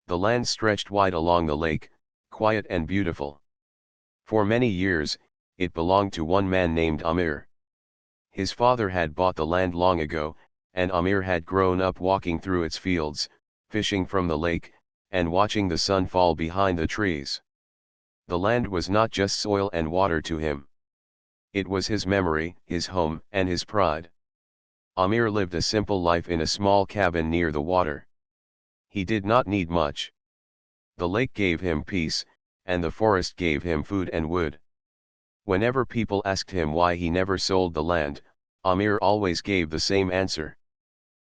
The land stretched wide along the lake, quiet and beautiful. For many years, it belonged to one man named Amir. His father had bought the land long ago, and Amir had grown up walking through its fields, fishing from the lake, and watching the sun fall behind the trees. The land was not just soil and water to him. It was his memory, his home, and his pride. Amir lived a simple life in a small cabin near the water. He did not need much. The lake gave him peace, and the forest gave him food and wood. Whenever people asked him why he never sold the land, Amir always gave the same answer.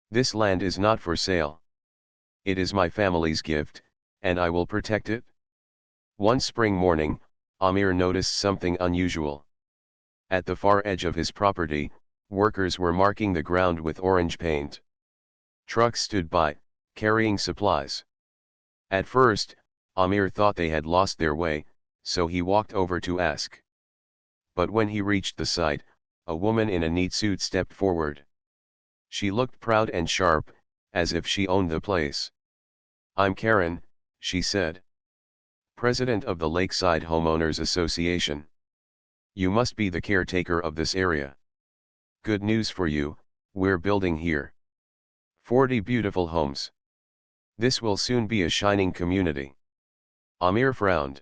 This land is not for sale. It is my family's gift, and I will protect it. One spring morning, Amir noticed something unusual. At the far edge of his property, workers were marking the ground with orange paint. Trucks stood by, carrying supplies. At first, Amir thought they had lost their way, so he walked over to ask. But when he reached the site, a woman in a neat suit stepped forward. She looked proud and sharp, as if she owned the place. "I'm Karen," she said. "President of the Lakeside Homeowners Association. You must be the caretaker of this area. Good news for you, we're building here 40 beautiful homes. This will soon be a shining community." Amir frowned.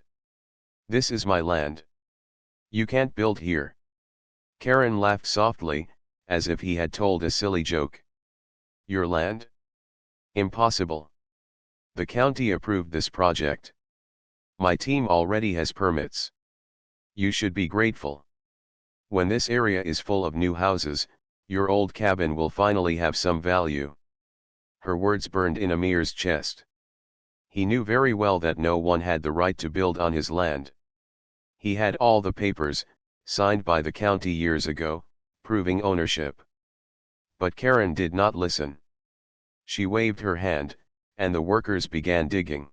"This is my land. You can't build here." Karen laughed softly, as if he had told a silly joke. "Your land? Impossible. The county approved this project. My team already has permits. You should be grateful. When this area is full of new houses, your old cabin will finally have some value." Her words burned in Amir's chest. He knew very well that no one had the right to build on his land. He had all the papers, signed by the county years ago, proving ownership. But Karen did not listen. She waved her hand, and the workers began digging.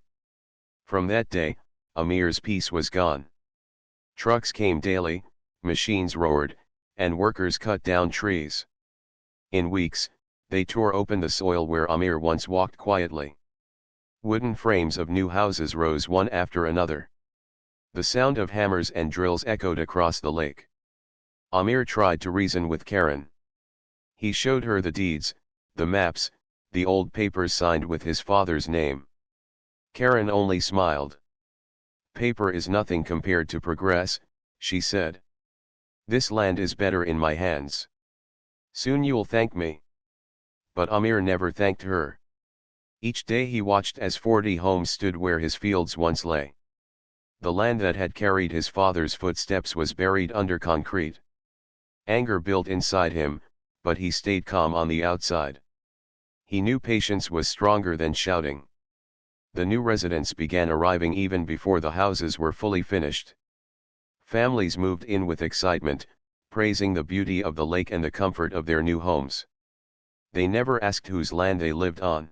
From that day, Amir's peace was gone. Trucks came daily, machines roared, and workers cut down trees. In weeks, they tore open the soil where Amir once walked quietly. Wooden frames of new houses rose one after another. The sound of hammers and drills echoed across the lake. Amir tried to reason with Karen. He showed her the deeds, the maps, the old papers signed with his father's name. Karen only smiled. "Paper is nothing compared to progress," she said. "This land is better in my hands. Soon you'll thank me." But Amir never thanked her. Each day he watched as 40 homes stood where his fields once lay. The land that had carried his father's footsteps was buried under concrete. Anger built inside him, but he stayed calm on the outside. He knew patience was stronger than shouting. The new residents began arriving even before the houses were fully finished. Families moved in with excitement, praising the beauty of the lake and the comfort of their new homes. They never asked whose land they lived on.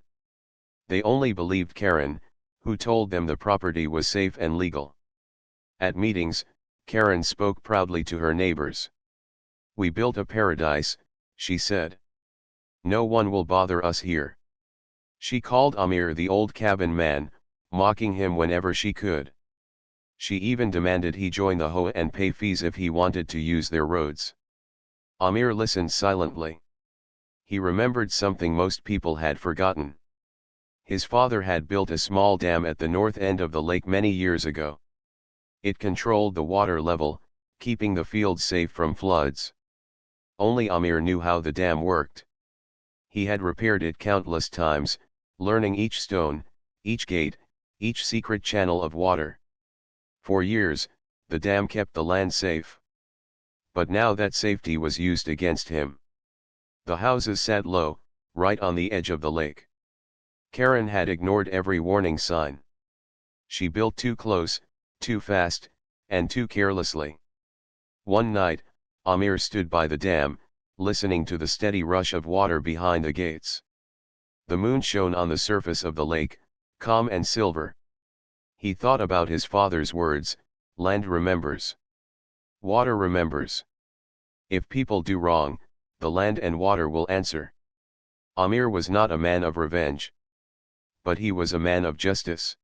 They only believed Karen, who told them the property was safe and legal. At meetings, Karen spoke proudly to her neighbors. "We built a paradise," she said. "No one will bother us here." She called Amir the old cabin man, mocking him whenever she could. She even demanded he join the HOA and pay fees if he wanted to use their roads. Amir listened silently. He remembered something most people had forgotten. His father had built a small dam at the north end of the lake many years ago. It controlled the water level, keeping the fields safe from floods. Only Amir knew how the dam worked. He had repaired it countless times, learning each stone, each gate, each secret channel of water. For years, the dam kept the land safe. But now that safety was used against him. The houses sat low, right on the edge of the lake. Karen had ignored every warning sign. She built too close, too fast, and too carelessly. One night, Amir stood by the dam, listening to the steady rush of water behind the gates. The moon shone on the surface of the lake, calm and silver. He thought about his father's words, "Land remembers. Water remembers. If people do wrong, the land and water will answer." Amir was not a man of revenge. but he was a man of justice.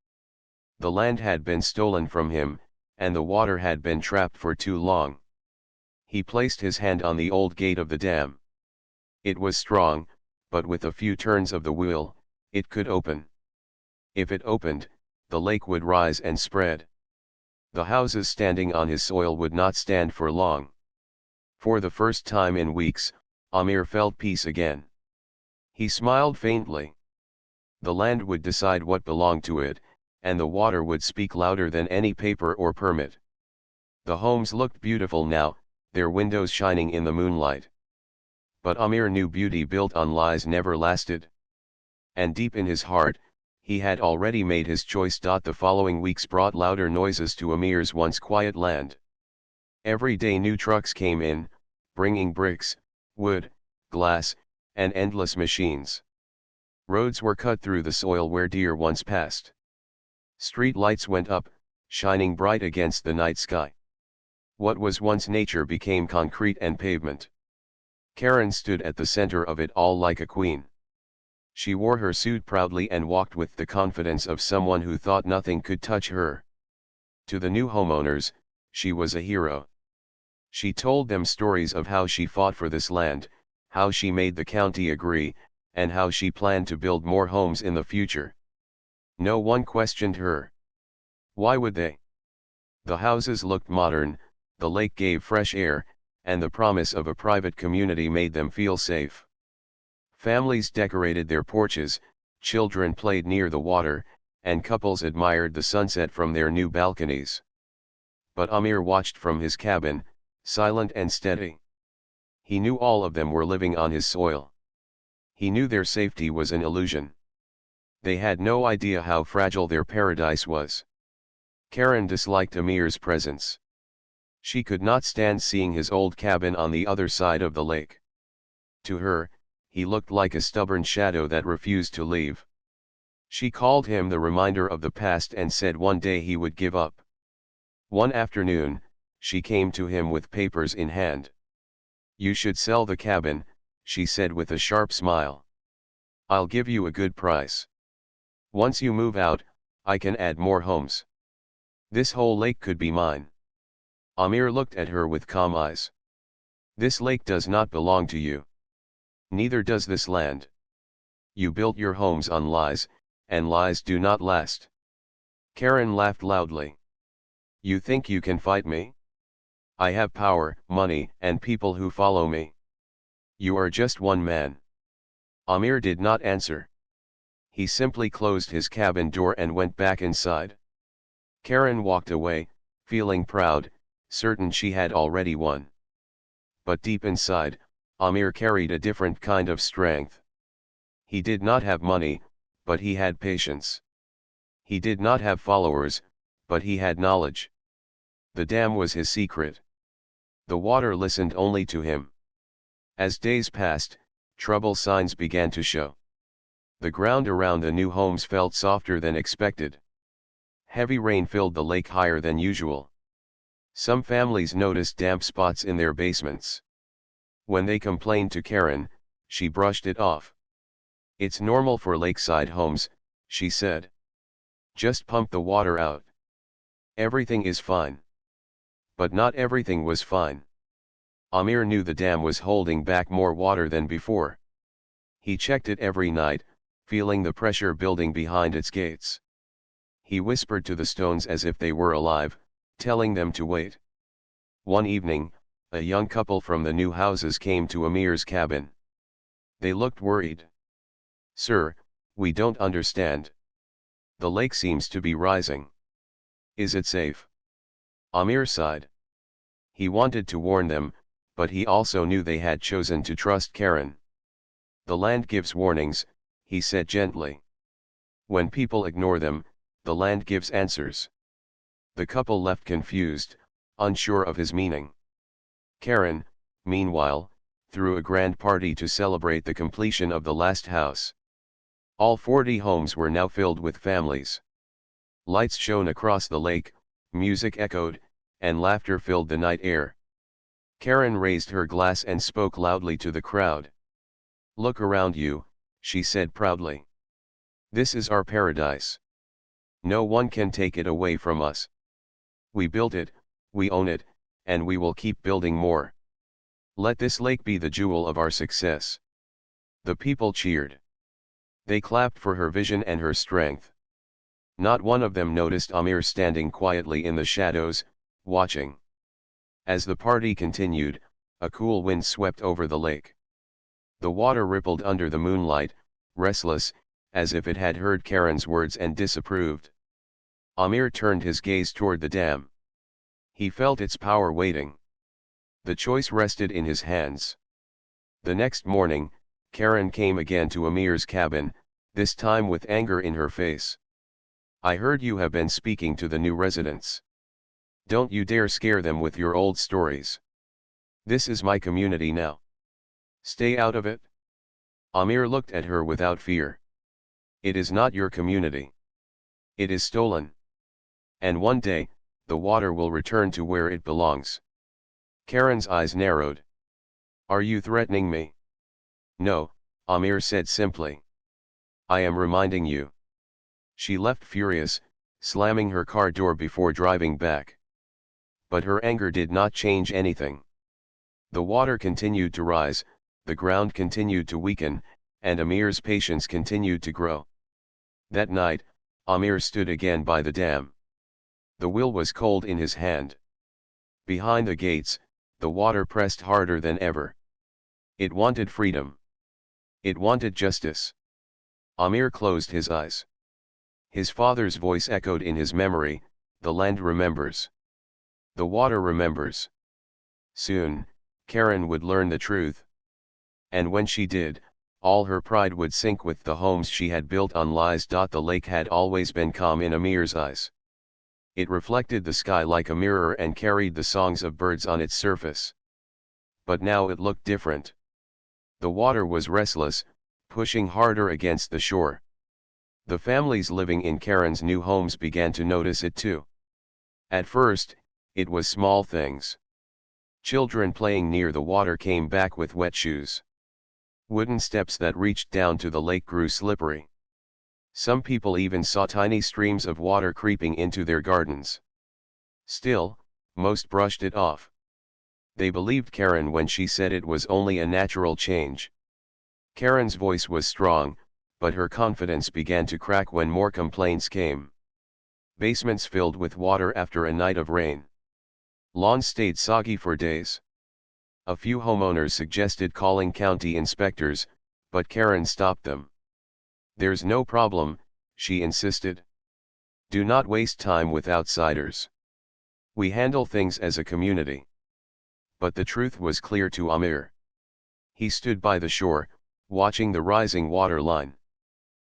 The land had been stolen from him, and the water had been trapped for too long. He placed his hand on the old gate of the dam. It was strong, but with a few turns of the wheel, it could open. If it opened, the lake would rise and spread. The houses standing on his soil would not stand for long. For the first time in weeks, Amir felt peace again. He smiled faintly. The land would decide what belonged to it, and the water would speak louder than any paper or permit. The homes looked beautiful now, their windows shining in the moonlight. But Amir knew beauty built on lies never lasted. And deep in his heart, he had already made his choice. The following weeks brought louder noises to Amir's once quiet land. Every day new trucks came in, bringing bricks, wood, glass, and endless machines. Roads were cut through the soil where deer once passed. Street lights went up, shining bright against the night sky. What was once nature became concrete and pavement. Karen stood at the center of it all like a queen. She wore her suit proudly and walked with the confidence of someone who thought nothing could touch her. To the new homeowners, she was a hero. She told them stories of how she fought for this land, how she made the county agree, and how she planned to build more homes in the future. No one questioned her. Why would they? The houses looked modern, the lake gave fresh air, and the promise of a private community made them feel safe. Families decorated their porches, children played near the water, and couples admired the sunset from their new balconies. But Amir watched from his cabin, silent and steady. He knew all of them were living on his soil. He knew their safety was an illusion. They had no idea how fragile their paradise was. Karen disliked Amir's presence. She could not stand seeing his old cabin on the other side of the lake. To her, he looked like a stubborn shadow that refused to leave. She called him the reminder of the past and said one day he would give up. One afternoon, she came to him with papers in hand. "You should sell the cabin," she said with a sharp smile. "I'll give you a good price. Once you move out, I can add more homes. This whole lake could be mine." Amir looked at her with calm eyes. "This lake does not belong to you. Neither does this land. You built your homes on lies, and lies do not last." Karen laughed loudly. "You think you can fight me? I have power, money, and people who follow me. You are just one man." Amir did not answer. He simply closed his cabin door and went back inside. Karen walked away, feeling proud, certain she had already won. But deep inside, Amir carried a different kind of strength. He did not have money, but he had patience. He did not have followers, but he had knowledge. The dam was his secret. The water listened only to him. As days passed, trouble signs began to show. The ground around the new homes felt softer than expected. Heavy rain filled the lake higher than usual. Some families noticed damp spots in their basements. When they complained to Karen, she brushed it off. "It's normal for lakeside homes," she said. "Just pump the water out. Everything is fine." But not everything was fine. Amir knew the dam was holding back more water than before. He checked it every night, feeling the pressure building behind its gates. He whispered to the stones as if they were alive, telling them to wait. One evening, a young couple from the new houses came to Amir's cabin. They looked worried. "Sir, we don't understand. The lake seems to be rising. Is it safe?" Amir sighed. He wanted to warn them, but he also knew they had chosen to trust Karen. "The land gives warnings," he said gently. "When people ignore them, the land gives answers." The couple left confused, unsure of his meaning. Karen, meanwhile, threw a grand party to celebrate the completion of the last house. All 40 homes were now filled with families. Lights shone across the lake, music echoed, and laughter filled the night air. Karen raised her glass and spoke loudly to the crowd. "Look around you," she said proudly. This is our paradise. No one can take it away from us. We built it, we own it, and we will keep building more. Let this lake be the jewel of our success. The people cheered. They clapped for her vision and her strength. Not one of them noticed Amir standing quietly in the shadows, watching. As the party continued, a cool wind swept over the lake. The water rippled under the moonlight, restless, as if it had heard Karen's words and disapproved. Amir turned his gaze toward the dam. He felt its power waiting. The choice rested in his hands. The next morning, Karen came again to Amir's cabin, this time with anger in her face. I heard you have been speaking to the new residents. Don't you dare scare them with your old stories. This is my community now. Stay out of it. Amir looked at her without fear. It is not your community. It is stolen. And one day, the water will return to where it belongs. Karen's eyes narrowed. Are you threatening me? No, Amir said simply. I am reminding you. She left furious, slamming her car door before driving back. But her anger did not change anything. The water continued to rise, the ground continued to weaken, and Amir's patience continued to grow. That night, Amir stood again by the dam. The will was cold in his hand. Behind the gates, the water pressed harder than ever. It wanted freedom. It wanted justice. Amir closed his eyes. His father's voice echoed in his memory, the land remembers. The water remembers. Soon, Karen would learn the truth. And when she did, all her pride would sink with the homes she had built on lies. The lake had always been calm in Amir's eyes. It reflected the sky like a mirror and carried the songs of birds on its surface. But now it looked different. The water was restless, pushing harder against the shore. The families living in Karen's new homes began to notice it too. At first, it was small things. Children playing near the water came back with wet shoes. Wooden steps that reached down to the lake grew slippery. Some people even saw tiny streams of water creeping into their gardens. Still, most brushed it off. They believed Karen when she said it was only a natural change. Karen's voice was strong, but her confidence began to crack when more complaints came. Basements filled with water after a night of rain. Lawns stayed soggy for days. A few homeowners suggested calling county inspectors, but Karen stopped them. There's no problem, she insisted. Do not waste time with outsiders. We handle things as a community. But the truth was clear to Amir. He stood by the shore, watching the rising water line.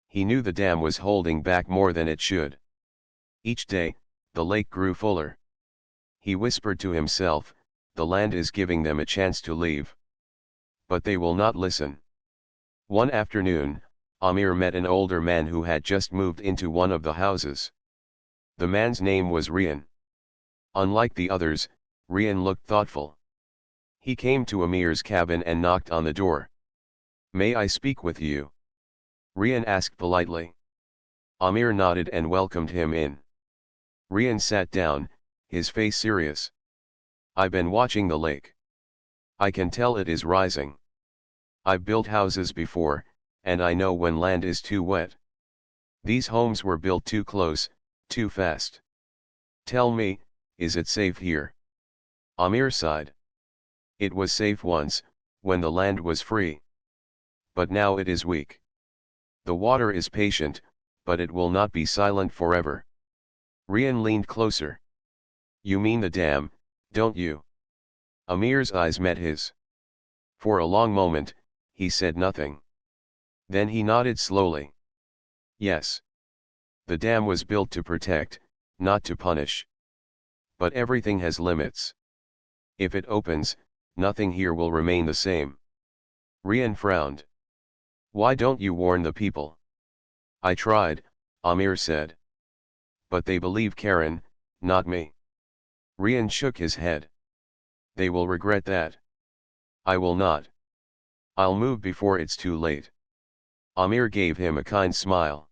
He knew the dam was holding back more than it should. Each day, the lake grew fuller. He whispered to himself, the land is giving them a chance to leave. But they will not listen. One afternoon, Amir met an older man who had just moved into one of the houses. The man's name was Rian. Unlike the others, Rian looked thoughtful. He came to Amir's cabin and knocked on the door. May I speak with you? Rian asked politely. Amir nodded and welcomed him in. Rian sat down, his face serious. I've been watching the lake. I can tell it is rising. I've built houses before, and I know when land is too wet. These homes were built too close, too fast. Tell me, is it safe here? Amir sighed. It was safe once, when the land was free. But now it is weak. The water is patient, but it will not be silent forever. Rian leaned closer. You mean the dam, don't you? Amir's eyes met his. For a long moment, he said nothing. Then he nodded slowly. Yes. The dam was built to protect, not to punish. But everything has limits. If it opens, nothing here will remain the same. Rian frowned. Why don't you warn the people? I tried, Amir said. But they believe Karen, not me. Rian shook his head. They will regret that. I will not. I'll move before it's too late. Amir gave him a kind smile.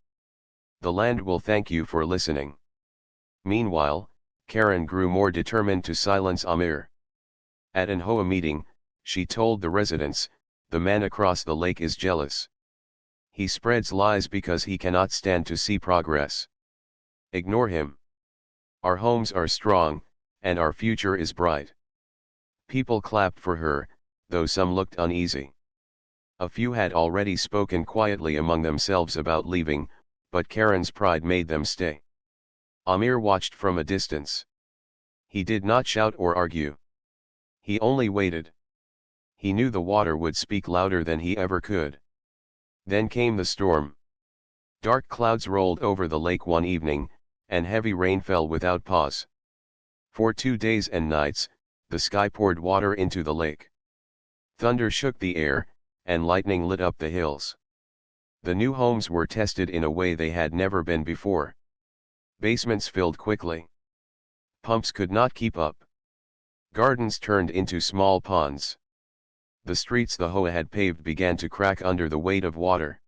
The land will thank you for listening. Meanwhile, Karen grew more determined to silence Amir. At an HOA meeting, she told the residents, "The man across the lake is jealous. He spreads lies because he cannot stand to see progress. Ignore him. Our homes are strong, and our future is bright." People clapped for her, though some looked uneasy. A few had already spoken quietly among themselves about leaving, but Karen's pride made them stay. Amir watched from a distance. He did not shout or argue. He only waited. He knew the water would speak louder than he ever could. Then came the storm. Dark clouds rolled over the lake one evening, and heavy rain fell without pause. For 2 days and nights, the sky poured water into the lake. Thunder shook the air, and lightning lit up the hills. The new homes were tested in a way they had never been before. Basements filled quickly. Pumps could not keep up. Gardens turned into small ponds. The streets the HOA had paved began to crack under the weight of water.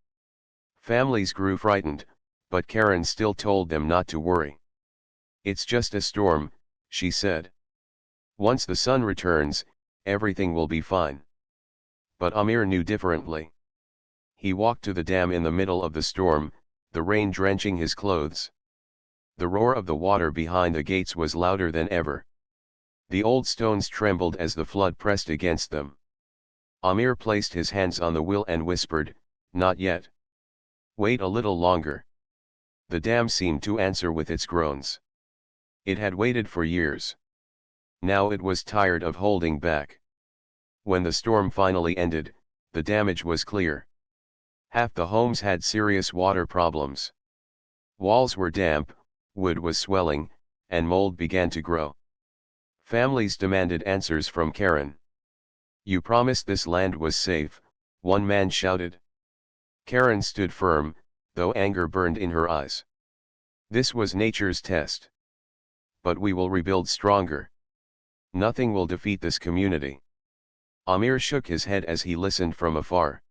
Families grew frightened, but Karen still told them not to worry. "It's just a storm," she said. "Once the sun returns, everything will be fine." But Amir knew differently. He walked to the dam in the middle of the storm, the rain drenching his clothes. The roar of the water behind the gates was louder than ever. The old stones trembled as the flood pressed against them. Amir placed his hands on the wheel and whispered, "Not yet. Wait a little longer." The dam seemed to answer with its groans. It had waited for years. Now it was tired of holding back. When the storm finally ended, the damage was clear. Half the homes had serious water problems. Walls were damp, wood was swelling, and mold began to grow. Families demanded answers from Karen. "You promised this land was safe," one man shouted. Karen stood firm, though anger burned in her eyes. "This was nature's test. But we will rebuild stronger. Nothing will defeat this community." Amir shook his head as he listened from afar.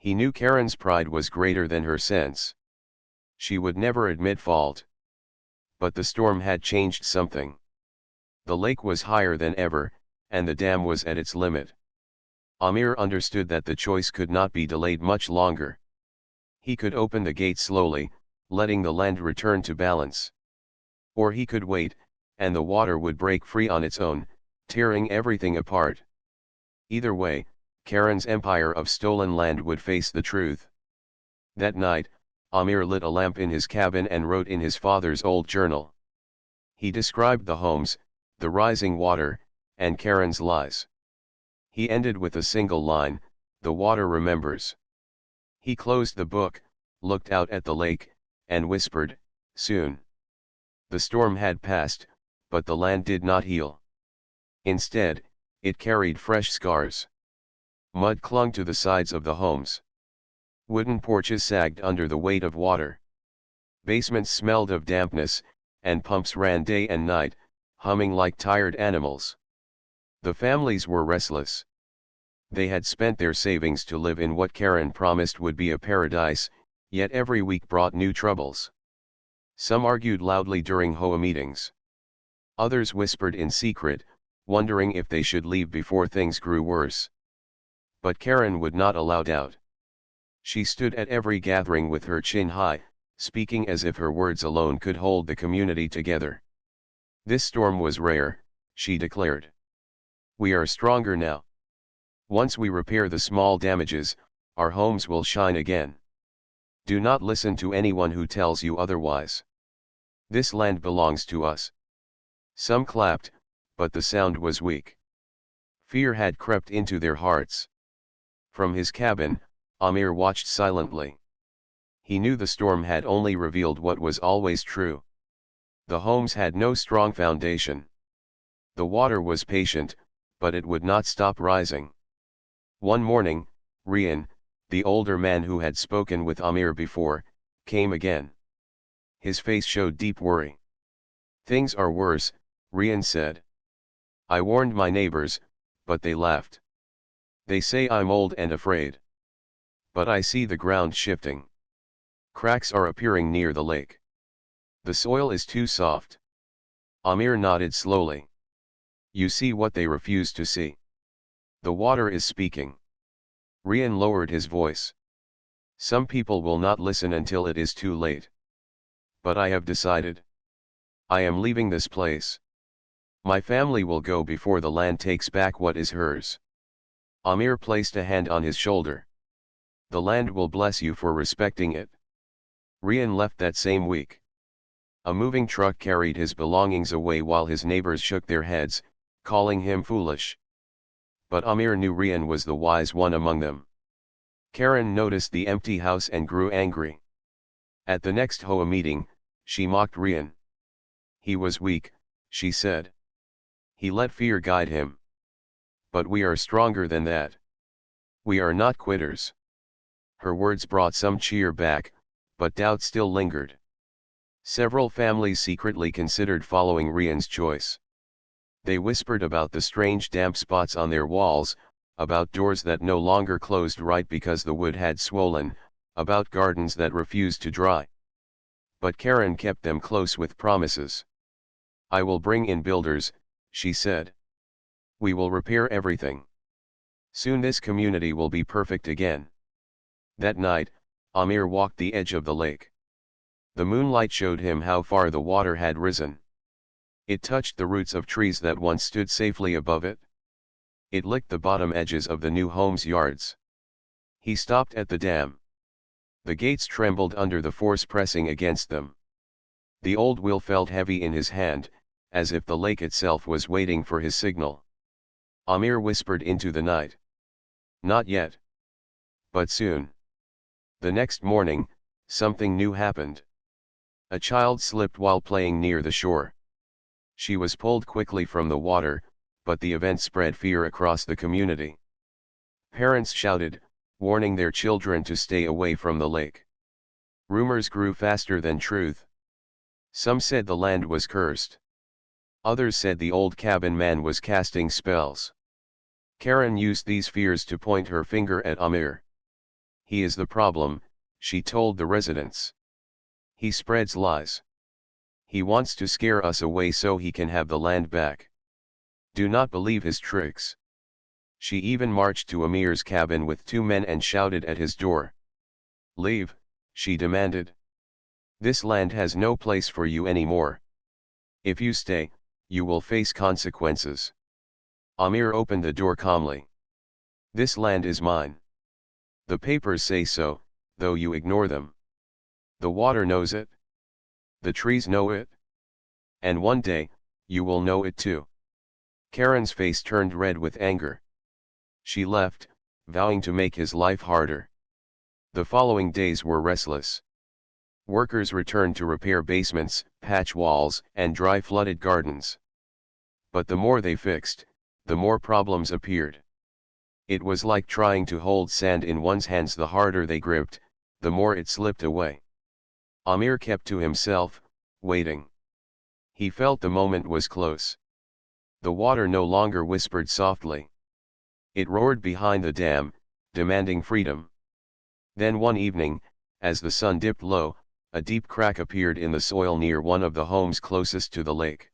He knew Karen's pride was greater than her sense. She would never admit fault. But the storm had changed something. The lake was higher than ever, and the dam was at its limit. Amir understood that the choice could not be delayed much longer. He could open the gate slowly, letting the land return to balance. Or he could wait, and the water would break free on its own, tearing everything apart. Either way, Karen's empire of stolen land would face the truth. That night, Amir lit a lamp in his cabin and wrote in his father's old journal. He described the homes, the rising water, and Karen's lies. He ended with a single line, "The water remembers." He closed the book, looked out at the lake, and whispered, "Soon." The storm had passed, but the land did not heal. Instead, it carried fresh scars. Mud clung to the sides of the homes. Wooden porches sagged under the weight of water. Basements smelled of dampness, and pumps ran day and night, humming like tired animals. The families were restless. They had spent their savings to live in what Karen promised would be a paradise, yet every week brought new troubles. Some argued loudly during HOA meetings. Others whispered in secret, wondering if they should leave before things grew worse. But Karen would not allow doubt. She stood at every gathering with her chin high, speaking as if her words alone could hold the community together. "This storm was rare," she declared. "We are stronger now. Once we repair the small damages, our homes will shine again. Do not listen to anyone who tells you otherwise. This land belongs to us." Some clapped, but the sound was weak. Fear had crept into their hearts. From his cabin, Amir watched silently. He knew the storm had only revealed what was always true. The homes had no strong foundation. The water was patient, but it would not stop rising. One morning, Rian, the older man who had spoken with Amir before, came again. His face showed deep worry. "Things are worse," Rian said. "I warned my neighbors, but they laughed. They say I'm old and afraid. But I see the ground shifting. Cracks are appearing near the lake. The soil is too soft. Amir nodded slowly. You see what they refuse to see. The water is speaking. Rian lowered his voice. Some people will not listen until it is too late. But I have decided. I am leaving this place. My family will go before the land takes back what is hers. Amir placed a hand on his shoulder. The land will bless you for respecting it. Rian left that same week. A moving truck carried his belongings away while his neighbors shook their heads, calling him foolish. But Amir knew Rian was the wise one among them. Karen noticed the empty house and grew angry. At the next HOA meeting, she mocked Rian. He was weak, she said. He let fear guide him. But we are stronger than that. We are not quitters. Her words brought some cheer back, but doubt still lingered. Several families secretly considered following Rian's choice. They whispered about the strange damp spots on their walls, about doors that no longer closed right because the wood had swollen, about gardens that refused to dry. But Karen kept them close with promises. I will bring in builders, she said. We will repair everything. Soon this community will be perfect again. That night, Amir walked the edge of the lake. The moonlight showed him how far the water had risen. It touched the roots of trees that once stood safely above it. It licked the bottom edges of the new home's yards. He stopped at the dam. The gates trembled under the force pressing against them. The old wheel felt heavy in his hand, as if the lake itself was waiting for his signal. Amir whispered into the night. Not yet. But soon. The next morning, something new happened. A child slipped while playing near the shore. She was pulled quickly from the water, but the event spread fear across the community. Parents shouted, warning their children to stay away from the lake. Rumors grew faster than truth. Some said the land was cursed. Others said the old cabin man was casting spells. Karen used these fears to point her finger at Amir. He is the problem, she told the residents. He spreads lies. He wants to scare us away so he can have the land back. Do not believe his tricks. She even marched to Amir's cabin with 2 men and shouted at his door. Leave, she demanded. This land has no place for you anymore. If you stay, you will face consequences. Amir opened the door calmly. This land is mine. The papers say so, though you ignore them. The water knows it. The trees know it. And one day, you will know it too. Karen's face turned red with anger. She left, vowing to make his life harder. The following days were restless. Workers returned to repair basements, patch walls, and dry flooded gardens. But the more they fixed, the more problems appeared. It was like trying to hold sand in one's hands. The harder they gripped, the more it slipped away. Amir kept to himself, waiting. He felt the moment was close. The water no longer whispered softly. It roared behind the dam, demanding freedom. Then one evening, as the sun dipped low, a deep crack appeared in the soil near one of the homes closest to the lake.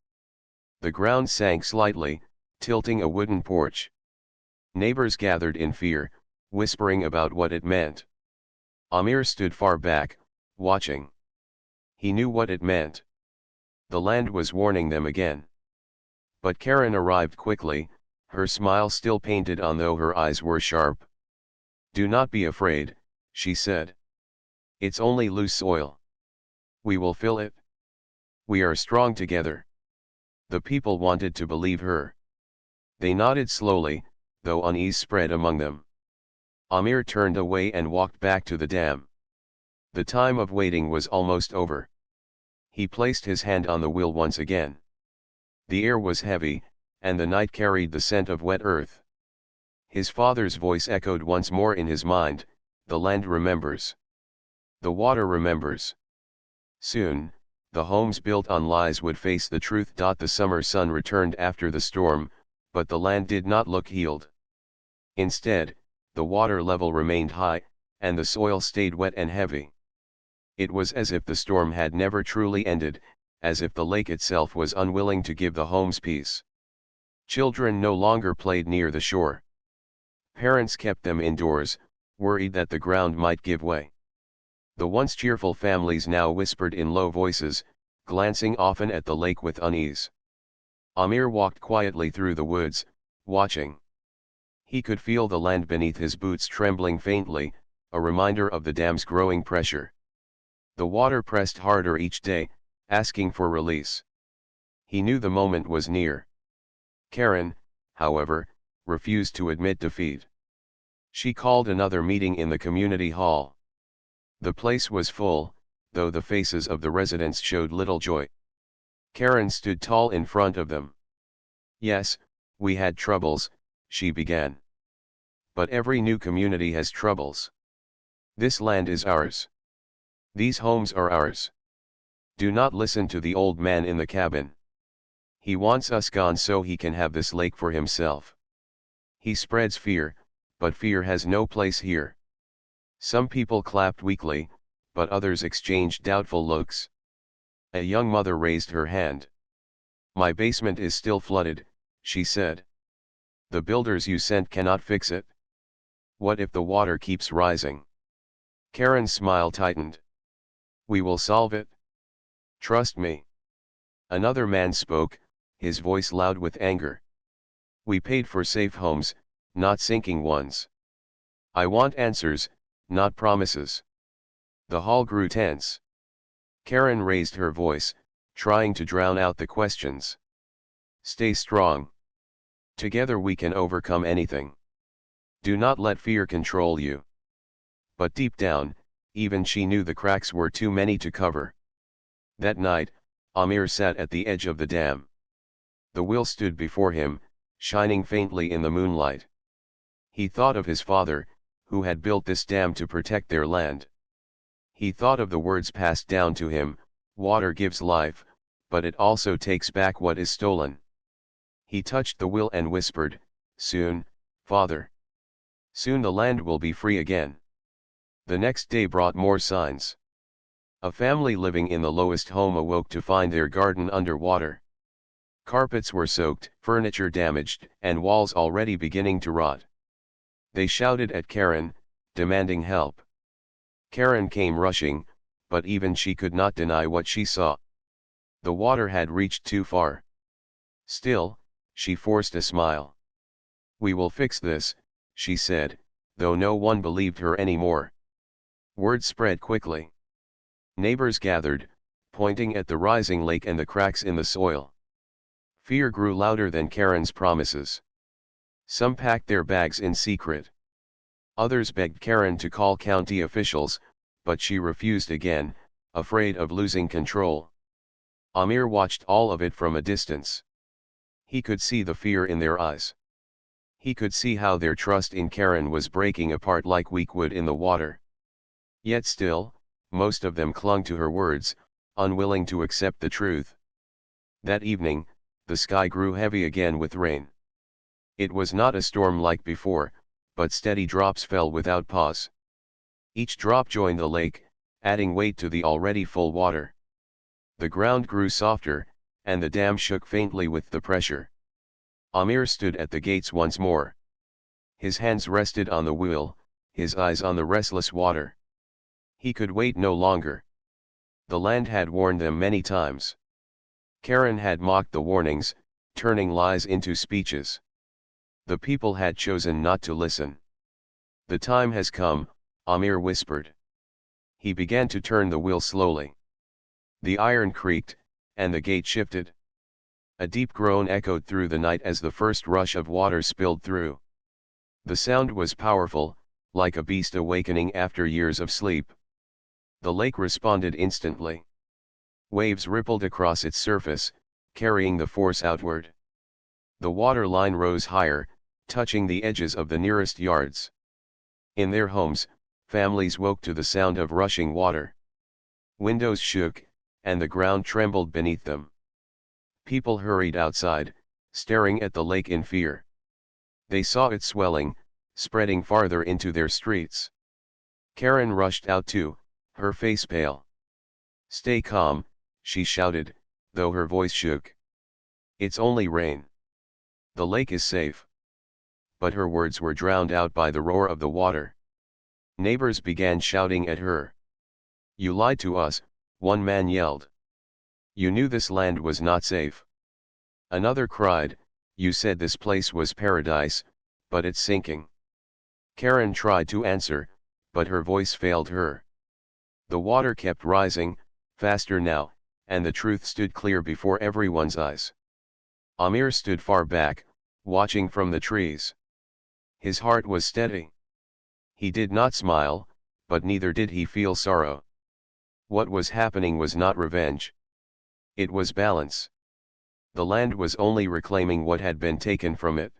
The ground sank slightly, tilting a wooden porch. Neighbors gathered in fear, whispering about what it meant. Amir stood far back, watching. He knew what it meant. The land was warning them again. But Karen arrived quickly, her smile still painted on though her eyes were sharp. Do not be afraid, she said. It's only loose soil. We will fill it. We are strong together. The people wanted to believe her. They nodded slowly, though unease spread among them. Amir turned away and walked back to the dam. The time of waiting was almost over. He placed his hand on the wheel once again. The air was heavy, and the night carried the scent of wet earth. His father's voice echoed once more in his mind, the land remembers. The water remembers. Soon, the homes built on lies would face the truth. The summer sun returned after the storm, but the land did not look healed. Instead, the water level remained high, and the soil stayed wet and heavy. It was as if the storm had never truly ended, as if the lake itself was unwilling to give the homes peace. Children no longer played near the shore. Parents kept them indoors, worried that the ground might give way. The once cheerful families now whispered in low voices, glancing often at the lake with unease. Amir walked quietly through the woods, watching. He could feel the land beneath his boots trembling faintly, a reminder of the dam's growing pressure. The water pressed harder each day, asking for release. He knew the moment was near. Karen, however, refused to admit defeat. She called another meeting in the community hall. The place was full, though the faces of the residents showed little joy. Karen stood tall in front of them. "Yes, we had troubles," she began. "But every new community has troubles. This land is ours. These homes are ours. Do not listen to the old man in the cabin. He wants us gone so he can have this lake for himself. He spreads fear, but fear has no place here." Some people clapped weakly, but others exchanged doubtful looks. A young mother raised her hand. "My basement is still flooded," she said. "The builders you sent cannot fix it. What if the water keeps rising?" Karen's smile tightened. "We will solve it. Trust me." Another man spoke, his voice loud with anger. "We paid for safe homes, not sinking ones. I want answers, not promises." The hall grew tense. Karen raised her voice, trying to drown out the questions. "Stay strong. Together we can overcome anything. Do not let fear control you." But deep down, even she knew the cracks were too many to cover. That night, Amir sat at the edge of the dam. The wheel stood before him, shining faintly in the moonlight. He thought of his father, who had built this dam to protect their land. He thought of the words passed down to him, "Water gives life, but it also takes back what is stolen." He touched the wheel and whispered, "Soon, Father. Soon the land will be free again." The next day brought more signs. A family living in the lowest home awoke to find their garden under water. Carpets were soaked, furniture damaged, and walls already beginning to rot. They shouted at Karen, demanding help. Karen came rushing, but even she could not deny what she saw. The water had reached too far. Still, she forced a smile. "We will fix this," she said, though no one believed her anymore. Word spread quickly. Neighbors gathered, pointing at the rising lake and the cracks in the soil. Fear grew louder than Karen's promises. Some packed their bags in secret. Others begged Karen to call county officials, but she refused again, afraid of losing control. Amir watched all of it from a distance. He could see the fear in their eyes. He could see how their trust in Karen was breaking apart like weak wood in the water. Yet still, most of them clung to her words, unwilling to accept the truth. That evening, the sky grew heavy again with rain. It was not a storm like before, but steady drops fell without pause. Each drop joined the lake, adding weight to the already full water. The ground grew softer, and the dam shook faintly with the pressure. Amir stood at the gates once more. His hands rested on the wheel, his eyes on the restless water. He could wait no longer. The land had warned them many times. Karen had mocked the warnings, turning lies into speeches. The people had chosen not to listen. "The time has come," Amir whispered. He began to turn the wheel slowly. The iron creaked, and the gate shifted. A deep groan echoed through the night as the first rush of water spilled through. The sound was powerful, like a beast awakening after years of sleep. The lake responded instantly. Waves rippled across its surface, carrying the force outward. The water line rose higher, touching the edges of the nearest yards. In their homes, families woke to the sound of rushing water. Windows shook, and the ground trembled beneath them. People hurried outside, staring at the lake in fear. They saw it swelling, spreading farther into their streets. Karen rushed out too, her face pale. "Stay calm," she shouted, though her voice shook. "It's only rain. The lake is safe." But her words were drowned out by the roar of the water. Neighbors began shouting at her. "You lied to us," one man yelled. "You knew this land was not safe." Another cried, "You said this place was paradise, but it's sinking." Karen tried to answer, but her voice failed her. The water kept rising, faster now, and the truth stood clear before everyone's eyes. Amir stood far back, watching from the trees. His heart was steady. He did not smile, but neither did he feel sorrow. What was happening was not revenge. It was balance. The land was only reclaiming what had been taken from it.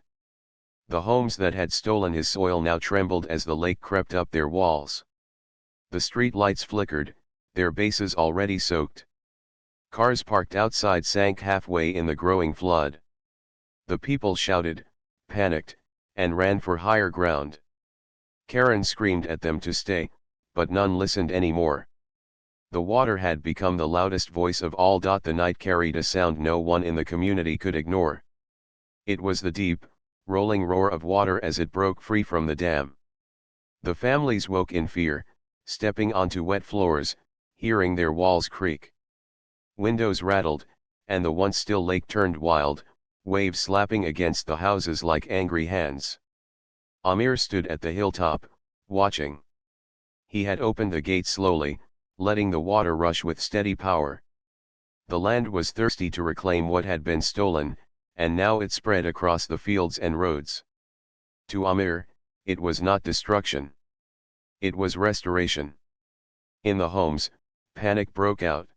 The homes that had stolen his soil now trembled as the lake crept up their walls. The street lights flickered, their bases already soaked. Cars parked outside sank halfway in the growing flood. The people shouted, panicked, and ran for higher ground. Karen screamed at them to stay, but none listened anymore. The water had become the loudest voice of all. The night carried a sound no one in the community could ignore. It was the deep, rolling roar of water as it broke free from the dam. The families woke in fear, stepping onto wet floors, hearing their walls creak. Windows rattled, and the once still lake turned wild, waves slapping against the houses like angry hands. Amir stood at the hilltop, watching. He had opened the gate slowly, letting the water rush with steady power. The land was thirsty to reclaim what had been stolen, and now it spread across the fields and roads. To Amir, it was not destruction. It was restoration. In the homes, panic broke out.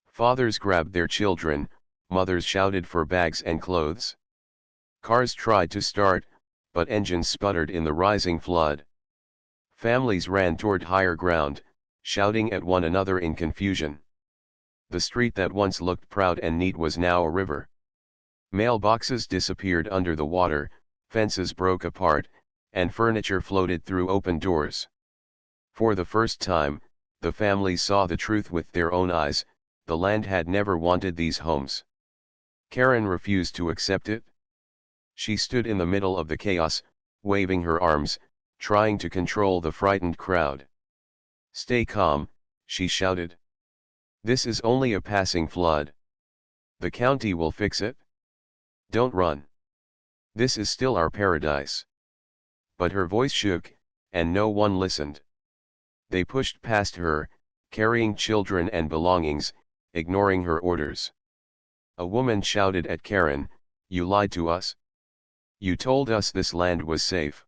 Fathers grabbed their children, mothers shouted for bags and clothes. Cars tried to start, but engines sputtered in the rising flood. Families ran toward higher ground, shouting at one another in confusion. The street that once looked proud and neat was now a river. Mailboxes disappeared under the water, fences broke apart, and furniture floated through open doors. For the first time, the families saw the truth with their own eyes: the land had never wanted these homes. Karen refused to accept it. She stood in the middle of the chaos, waving her arms, trying to control the frightened crowd. "Stay calm," she shouted. "This is only a passing flood. The county will fix it. Don't run. This is still our paradise." But her voice shook, and no one listened. They pushed past her, carrying children and belongings, ignoring her orders. A woman shouted at Karen, "You lied to us. You told us this land was safe."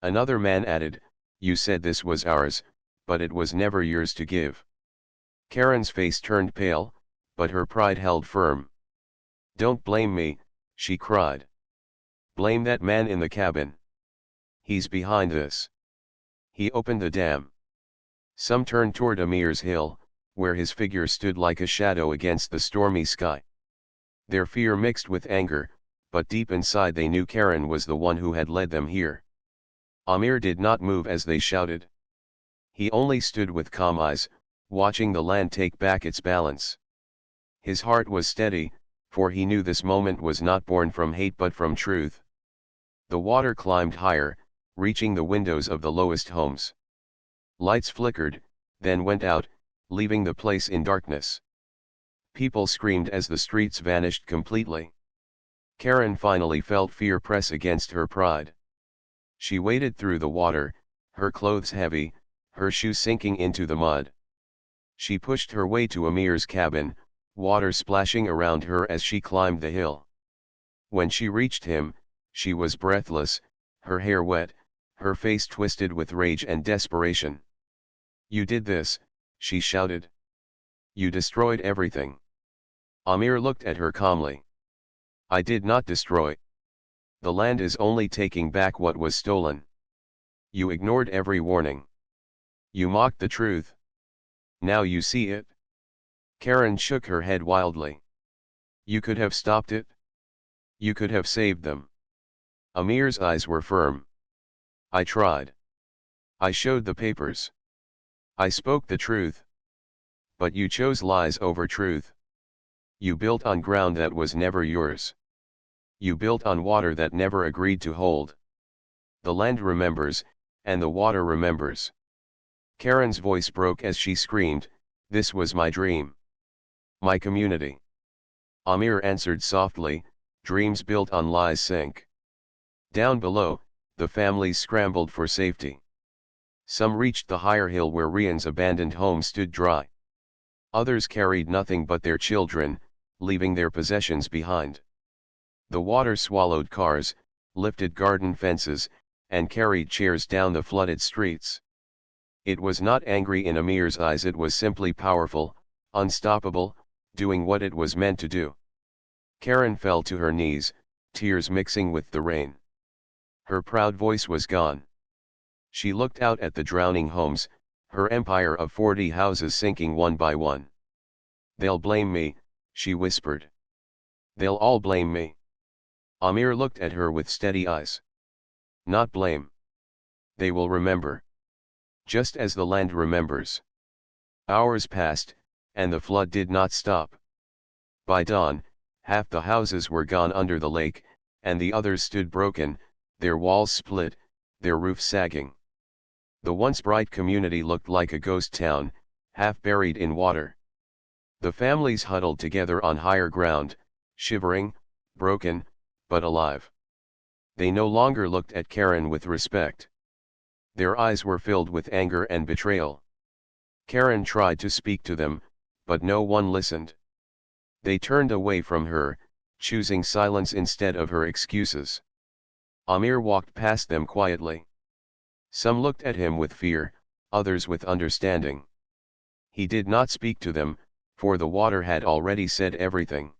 Another man added, "You said this was ours, but it was never yours to give." Karen's face turned pale, but her pride held firm. "Don't blame me," she cried. "Blame that man in the cabin. He's behind this. He opened the dam." Some turned toward Amir's hill, where his figure stood like a shadow against the stormy sky. Their fear mixed with anger, but deep inside they knew Karen was the one who had led them here. Amir did not move as they shouted. He only stood with calm eyes, watching the land take back its balance. His heart was steady, for he knew this moment was not born from hate but from truth. The water climbed higher, reaching the windows of the lowest homes. Lights flickered, then went out, leaving the place in darkness. People screamed as the streets vanished completely. Karen finally felt fear press against her pride. She waded through the water, her clothes heavy, her shoes sinking into the mud. She pushed her way to Amir's cabin, water splashing around her as she climbed the hill. When she reached him, she was breathless, her hair wet, her face twisted with rage and desperation. "You did this," she shouted. "You destroyed everything." Amir looked at her calmly. "I did not destroy. The land is only taking back what was stolen. You ignored every warning. You mocked the truth. Now you see it." Karen shook her head wildly. "You could have stopped it. You could have saved them." Amir's eyes were firm. "I tried. I showed the papers. I spoke the truth. But you chose lies over truth. You built on ground that was never yours. You built on water that never agreed to hold. The land remembers, and the water remembers. Karen's voice broke as she screamed, "This was my dream. My community." Amir answered softly, "Dreams built on lies sink." Down below, the families scrambled for safety. Some reached the higher hill where Rian's abandoned home stood dry. Others carried nothing but their children, leaving their possessions behind. The water swallowed cars, lifted garden fences, and carried chairs down the flooded streets. It was not angry in Amir's eyes, it was simply powerful, unstoppable, doing what it was meant to do. Karen fell to her knees, tears mixing with the rain. Her proud voice was gone. She looked out at the drowning homes, her empire of 40 houses sinking one by one. "They'll blame me," she whispered. "They'll all blame me." Amir looked at her with steady eyes. "Not blame. They will remember. Just as the land remembers." Hours passed, and the flood did not stop. By dawn, half the houses were gone under the lake, and the others stood broken, their walls split, their roofs sagging. The once bright community looked like a ghost town, half buried in water. The families huddled together on higher ground, shivering, broken, but alive. They no longer looked at Karen with respect. Their eyes were filled with anger and betrayal. Karen tried to speak to them, but no one listened. They turned away from her, choosing silence instead of her excuses. Amir walked past them quietly. Some looked at him with fear, others with understanding. He did not speak to them, for the water had already said everything.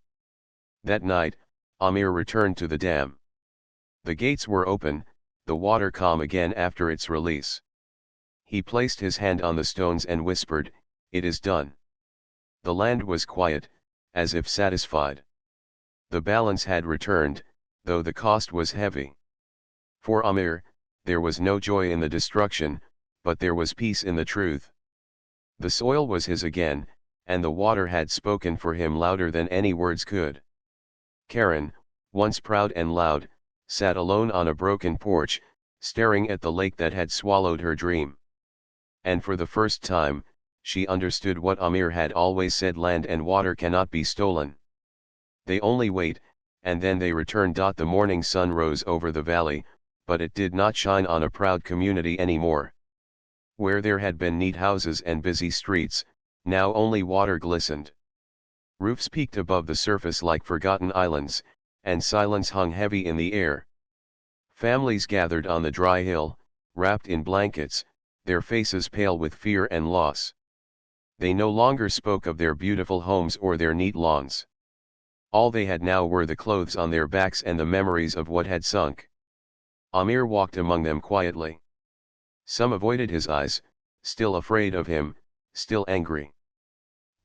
That night, Amir returned to the dam. The gates were open, the water calm again after its release. He placed his hand on the stones and whispered, "It is done." The land was quiet, as if satisfied. The balance had returned, though the cost was heavy. For Amir, there was no joy in the destruction, but there was peace in the truth. The soil was his again, and the water had spoken for him louder than any words could. Karen, once proud and loud, sat alone on a broken porch, staring at the lake that had swallowed her dream. And for the first time, she understood what Amir had always said: land and water cannot be stolen. They only wait, and then they return. The morning sun rose over the valley, but it did not shine on a proud community anymore. Where there had been neat houses and busy streets, now only water glistened. Roofs peaked above the surface like forgotten islands, and silence hung heavy in the air. Families gathered on the dry hill, wrapped in blankets, their faces pale with fear and loss. They no longer spoke of their beautiful homes or their neat lawns. All they had now were the clothes on their backs and the memories of what had sunk. Amir walked among them quietly. Some avoided his eyes, still afraid of him, still angry.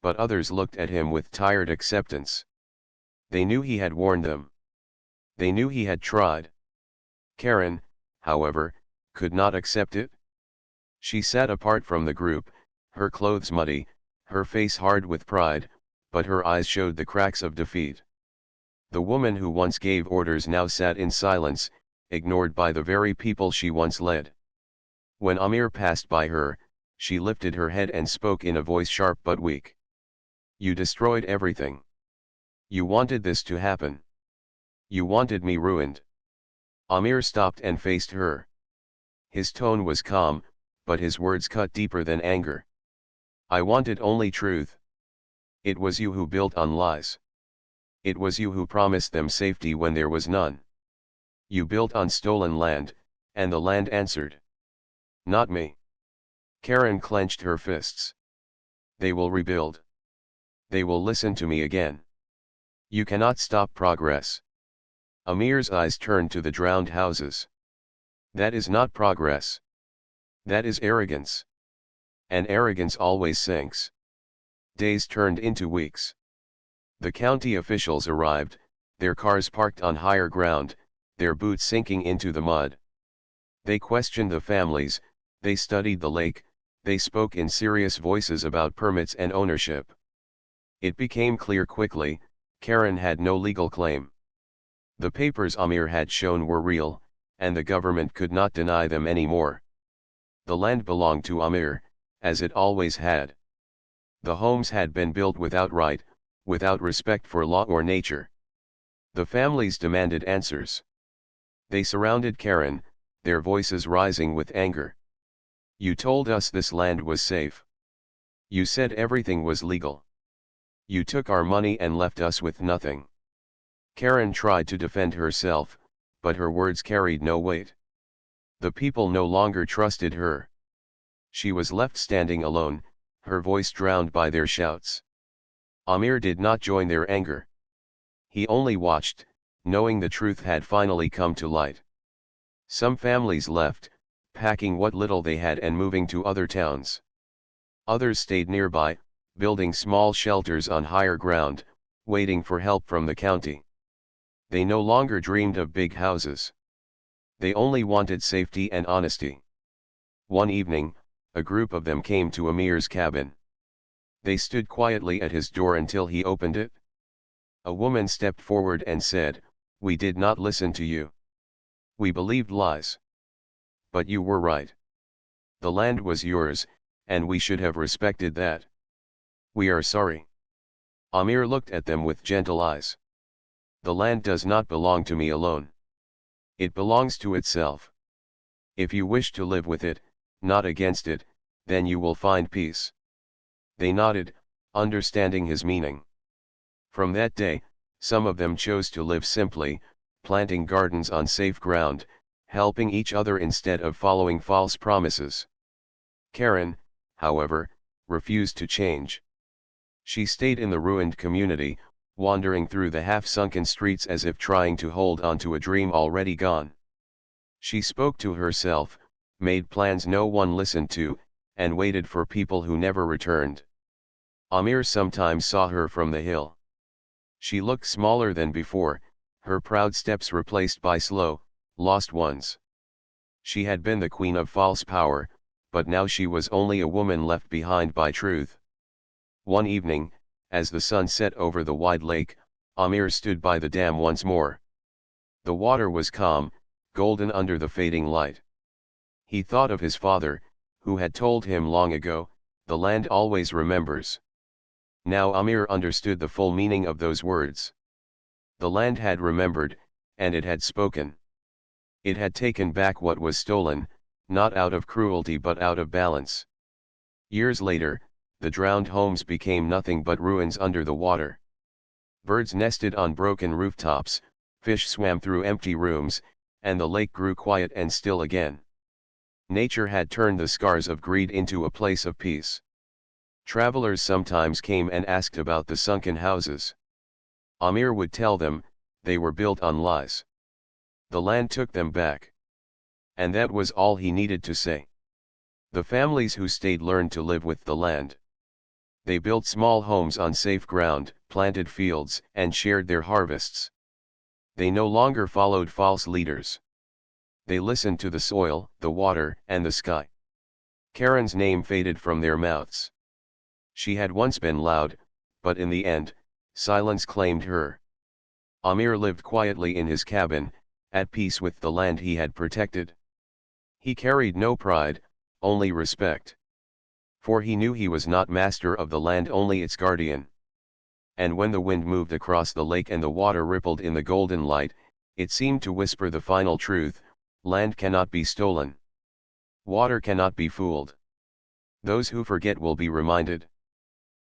But others looked at him with tired acceptance. They knew he had warned them. They knew he had tried. Karen, however, could not accept it. She sat apart from the group, her clothes muddy, her face hard with pride, but her eyes showed the cracks of defeat. The woman who once gave orders now sat in silence, ignored by the very people she once led. When Amir passed by her, she lifted her head and spoke in a voice sharp but weak. "You destroyed everything. You wanted this to happen. You wanted me ruined." Amir stopped and faced her. His tone was calm, but his words cut deeper than anger. "I wanted only truth. It was you who built on lies. It was you who promised them safety when there was none. You built on stolen land, and the land answered. Not me." Karen clenched her fists. "They will rebuild. They will listen to me again. You cannot stop progress." Amir's eyes turned to the drowned houses. "That is not progress. That is arrogance. And arrogance always sinks." Days turned into weeks. The county officials arrived, their cars parked on higher ground, their boots sinking into the mud. They questioned the families, they studied the lake, They spoke in serious voices about permits and ownership. It became clear quickly, Karen had no legal claim. The papers Amir had shown were real, and the government could not deny them anymore. The land belonged to Amir, as it always had. The homes had been built without right, without respect for law or nature. The families demanded answers. They surrounded Karen, their voices rising with anger. You told us this land was safe. You said everything was legal. You took our money and left us with nothing. Karen tried to defend herself, but her words carried no weight. The people no longer trusted her. She was left standing alone, her voice drowned by their shouts. Amir did not join their anger. He only watched, knowing the truth had finally come to light. Some families left, packing what little they had and moving to other towns. Others stayed nearby, building small shelters on higher ground, waiting for help from the county. They no longer dreamed of big houses. They only wanted safety and honesty. One evening, a group of them came to Amir's cabin. They stood quietly at his door until he opened it. A woman stepped forward and said, "We did not listen to you. We believed lies. But you were right. The land was yours, and we should have respected that. We are sorry." Amir looked at them with gentle eyes. "The land does not belong to me alone. It belongs to itself. If you wish to live with it, not against it, then you will find peace." They nodded, understanding his meaning. From that day, some of them chose to live simply, planting gardens on safe ground, helping each other instead of following false promises. Karen, however, refused to change. She stayed in the ruined community, wandering through the half-sunken streets as if trying to hold on to a dream already gone. She spoke to herself, made plans no one listened to, and waited for people who never returned. Amir sometimes saw her from the hill. She looked smaller than before, her proud steps replaced by slow, lost ones. She had been the queen of false power, but now she was only a woman left behind by truth. One evening, as the sun set over the wide lake, Amir stood by the dam once more. The water was calm, golden under the fading light. He thought of his father, who had told him long ago, "The land always remembers." Now Amir understood the full meaning of those words. The land had remembered, and it had spoken. It had taken back what was stolen, not out of cruelty but out of balance. Years later, the drowned homes became nothing but ruins under the water. Birds nested on broken rooftops, fish swam through empty rooms, and the lake grew quiet and still again. Nature had turned the scars of greed into a place of peace. Travelers sometimes came and asked about the sunken houses. Amir would tell them, they were built on lies. The land took them back. And that was all he needed to say. The families who stayed learned to live with the land. They built small homes on safe ground, planted fields, and shared their harvests. They no longer followed false leaders. They listened to the soil, the water, and the sky. Karen's name faded from their mouths. She had once been loud, but in the end, silence claimed her. Amir lived quietly in his cabin, at peace with the land he had protected. He carried no pride, only respect. For he knew he was not master of the land, only its guardian. And when the wind moved across the lake and the water rippled in the golden light, it seemed to whisper the final truth: land cannot be stolen. Water cannot be fooled. Those who forget will be reminded.